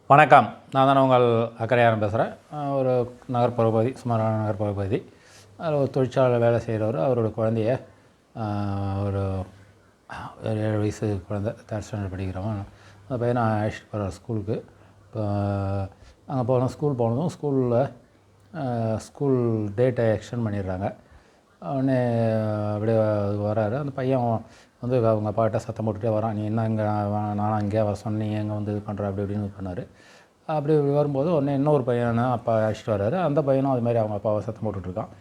வணக்கம். நான் தான் உங்கள் அக்கறையாரன் பேசுகிறேன். ஒரு நகர்ப்புற பகுதி, சுமாரான நகர்ப்புற பகுதி. அதில் ஒரு தொழிற்சாலையில் வேலை செய்கிறவர், அவரோட குழந்தைய ஒரு 7 வயசு குழந்தை, 3rd ஸ்டாண்டர்ட் படிக்கிறவன். அந்த பையனை அழைச்சிட்டு போகிறார் ஸ்கூலுக்கு. இப்போ அங்கே போனோம். ஸ்கூல் போனதும் ஸ்கூல் டேட்டை எக்ஸ்டெண்ட் பண்ணிடுறாங்க. உடனே அப்படியே வராரு. அந்த பையன் வந்து அவங்க அப்பாட்ட சத்தம் போட்டுகிட்டே வரான். நீ என்ன இங்கே நானும் அங்கேயே வர சொன்னேன், எங்கே வந்து இது பண்ணுற அப்படி இப்படின்னு பண்ணார். அப்படி வரும்போது உடனே இன்னொரு பையனை அப்பா அழைச்சிட்டு வர்றாரு. அந்த பையனும் அதுமாதிரி அவங்க அப்பாவை சத்தம் போட்டுட்ருக்கான்.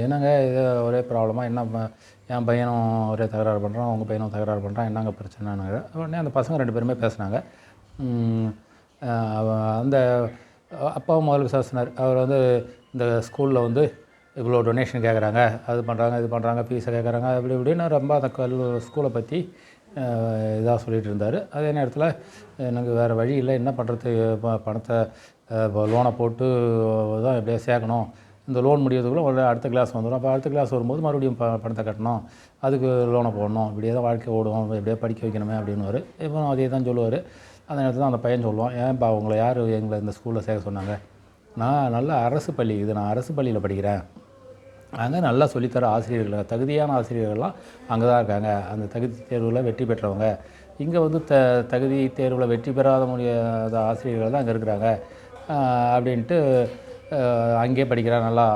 என்னங்க இது ஒரே ப்ராப்ளமாக, என்ன என் பையனும் ஒரே தகராறு பண்ணுறான், உங்கள் பையனும் தகராறு பண்ணுறான், என்னங்க பிரச்சனைனாங்க. உடனே அந்த பசங்க 2 பேருமே பேசுனாங்க. அந்த அப்பாவும் முதல்ல விசாரிச்சினார். அவர் வந்து இந்த ஸ்கூலில் வந்து இவ்வளோ டொனேஷன் கேட்குறாங்க, அது பண்ணுறாங்க, இது பண்ணுறாங்க, ஃபீஸை கேட்குறாங்க, அப்படி இப்படின்னு ரொம்ப அந்த ஸ்கூலை பற்றி இதாக சொல்லிகிட்டு இருந்தார். அதே நேரத்தில் எனக்கு வேறு வழி இல்லை, என்ன பண்ணுறது, பணத்தை லோனை போட்டு தான் எப்படியா சேர்க்கணும், இந்த லோன் முடியறதுக்குள்ளே ஒரு அடுத்த கிளாஸ் வந்துடும், அப்போ அடுத்த கிளாஸ் வரும்போது மறுபடியும் பணத்தை கட்டணும், அதுக்கு லோனை போடணும், இப்படியே தான் வாழ்க்கை ஓடும், எப்படியா படிக்க வைக்கணுமே அப்படின்னுவார். இப்போ அதே தான் சொல்லுவார். அந்த நேரத்தில் அந்த பையன் சொல்லுவான், ஏன்ப்பா உங்களை யார் எங்களை இந்த ஸ்கூலில் சேர்க்க சொன்னாங்க, நான் நல்ல அரசு பள்ளி இது, நான் அரசு பள்ளியில் படிக்கிறேன், அங்கே நல்லா சொல்லித்தர ஆசிரியர்கள், தகுதியான ஆசிரியர்கள்லாம் அங்கே தான் இருக்காங்க, அந்த தகுதி தேர்வில் வெற்றி பெற்றவங்க. இங்கே வந்து தகுதி தேர்வில் வெற்றி பெறாத முடியாத ஆசிரியர்கள் தான் அங்கே இருக்கிறாங்க அப்படின்ட்டு, அங்கேயே படிக்கிறா நல்லா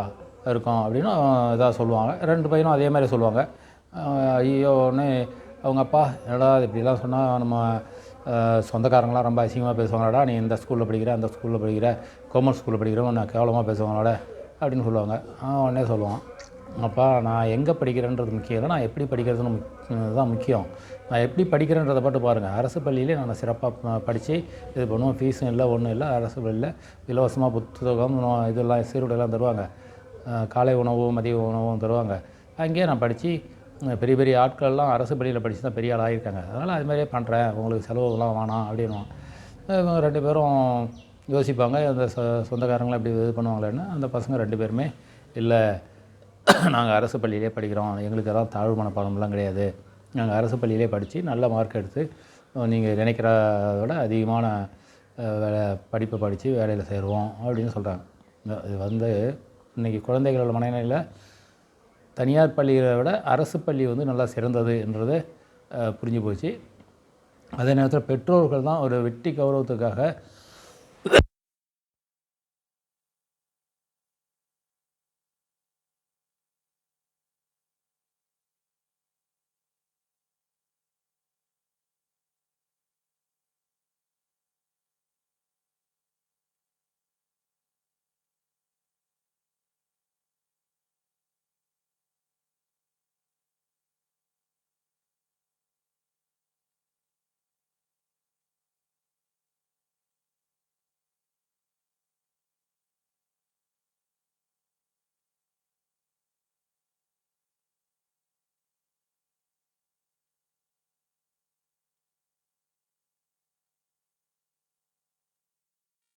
இருக்கும் அப்படின்னு இதாக சொல்லுவாங்க. 2 பையனும் அதே மாதிரி சொல்லுவாங்க. ஐயோன்னு அவங்க அப்பா, என்னடா இப்படிலாம் சொன்னால் நம்ம சொந்தக்காரங்களாம் ரொம்ப அசிங்கமாக பேசுவாங்களாடா, நீ இந்த ஸ்கூலில் படிக்கிற, அந்த ஸ்கூலில் படிக்கிற, கவர்மெண்ட் ஸ்கூலில் படிக்கிறவங்க நான் கேவலமாக பேசுவாங்களாட அப்படின்னு சொல்லுவாங்க. உடனே சொல்லுவான், அப்பா நான் எங்கே படிக்கிறேன்றது முக்கியம் இல்லை, நான் எப்படி படிக்கிறதுன்னு தான் முக்கியம். நான் எப்படி படிக்கிறேன்றதை மட்டும் பாருங்கள். அரசு பள்ளியிலே நான் சிறப்பாக படித்து இது பண்ணுவோம், ஃபீஸும் இல்லை ஒன்றும் இல்லை, அரசு பள்ளியில் இலவசமாக புத்தகம் இதெல்லாம் சீருடைலாம் தருவாங்க, காலை உணவு மதிய உணவும் தருவாங்க. அங்கேயே நான் படித்து பெரிய பெரிய ஆட்கள்லாம் அரசு பள்ளியில் படித்து தான் பெரிய ஆள் ஆகியிருக்காங்க, அதனால் அதுமாதிரியே பண்ணுறேன், உங்களுக்கு செலவுலாம் வேணாம் அப்படின்வான். 2 பேரும் யோசிப்பாங்க, அந்த சொந்தக்காரங்களாம் இப்படி இது பண்ணுவாங்களேன்னு. அந்த பசங்க 2 பேருமே, இல்லை நாங்கள் அரசு பள்ளியிலே படிக்கிறோம், எங்களுக்கு எல்லாம் தாழ்வு மனப்பாடம்லாம் கிடையாது, நாங்கள் அரசு பள்ளியிலே படித்து நல்ல மார்க் எடுத்து நீங்கள் நினைக்கிறத விட அதிகமான படிப்பை படித்து வேலையில் சேருவோம் அப்படின்னு சொல்கிறாங்க. இது வந்து இன்றைக்கி குழந்தைகளோட மனநிலையில் தனியார் பள்ளியை விட அரசு பள்ளி வந்து நல்லா சிறந்ததுன்றது புரிஞ்சு போச்சு. அதே நேரத்தில் பெற்றோர்கள் தான் ஒரு வெற்றி கௌரவத்துக்காக